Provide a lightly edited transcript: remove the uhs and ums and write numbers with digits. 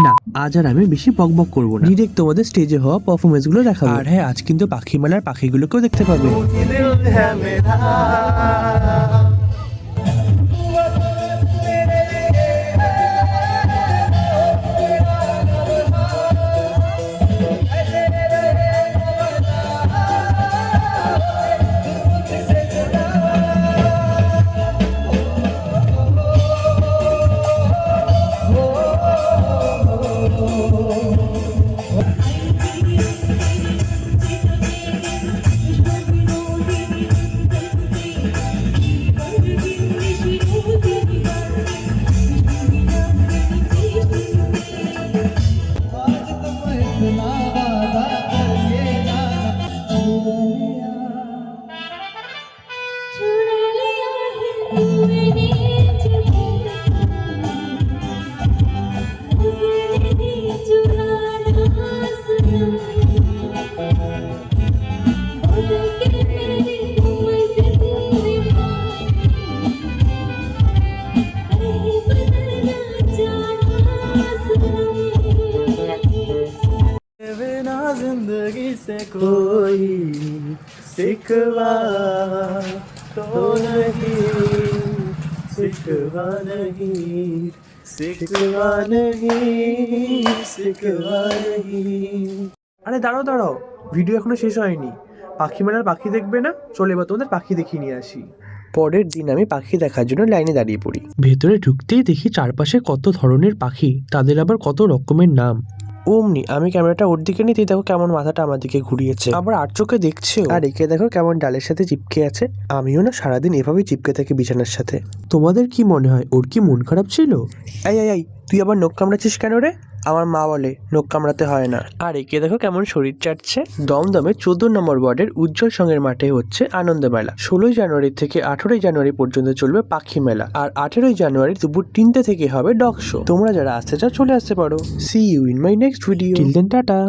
না, আজ আর আমি বেশি বকবক করবো না, ডিরেক্ট তোমাদের স্টেজে হওয়া পারফরমেন্স গুলো দেখাবো। আর হ্যাঁ, আজ কিন্তু পাখি মেলার পাখিগুলোকেও দেখতে পাবে। जिंदगी से कोई सिकवा तो नहीं, सिकवा नहीं, सिकवा नहीं, सिकवा नहीं। আরে দাঁড়াও দাঁড়াও, ভিডিও এখনো শেষ হয়নি। পাখি মেলার পাখি দেখবে না? চলে এবার তোমাদের পাখি দেখিয়ে নিয়ে আসি। পরের দিন আমি পাখি দেখার জন্য লাইনে দাঁড়িয়ে পড়ি। ভেতরে ঢুকতেই দেখি চারপাশে কত ধরনের পাখি, তাদের আবার কত রকমের নাম। অমনি আমি ক্যামেরাটা ওর দিকে নিতেই দেখো কেমন মাথাটা আমার দিকে ঘুরিয়েছে, আবার আর চোখে দেখছে। আর একে দেখো কেমন ডালের সাথে চিপকে আছে। আমিও না সারাদিন এভাবেই চিপকে থাকি বিছানার সাথে। তোমাদের কি মনে হয় ওর কি মন খারাপ ছিল? এই তুই আবার নখ কামড়াচ্ছিস কেন রে? আমার মা বলে নখ কামড়াতে হয় না। আর একে দেখো কেমন শরীর চাটছে। দমদমে 14 নম্বর ওয়ার্ডের উজ্জ্বল সঙ্গের মাঠে হচ্ছে আনন্দ মেলা। 16 জানুয়ারি থেকে 18 জানুয়ারি পর্যন্ত চলবে পাখি মেলা। আর 18 জানুয়ারি দুপুর 3টে থেকে হবে ডগ শো। তোমরা যারা আসতে চাও চলে আসতে পারো। See you in my next video. Till then, tata.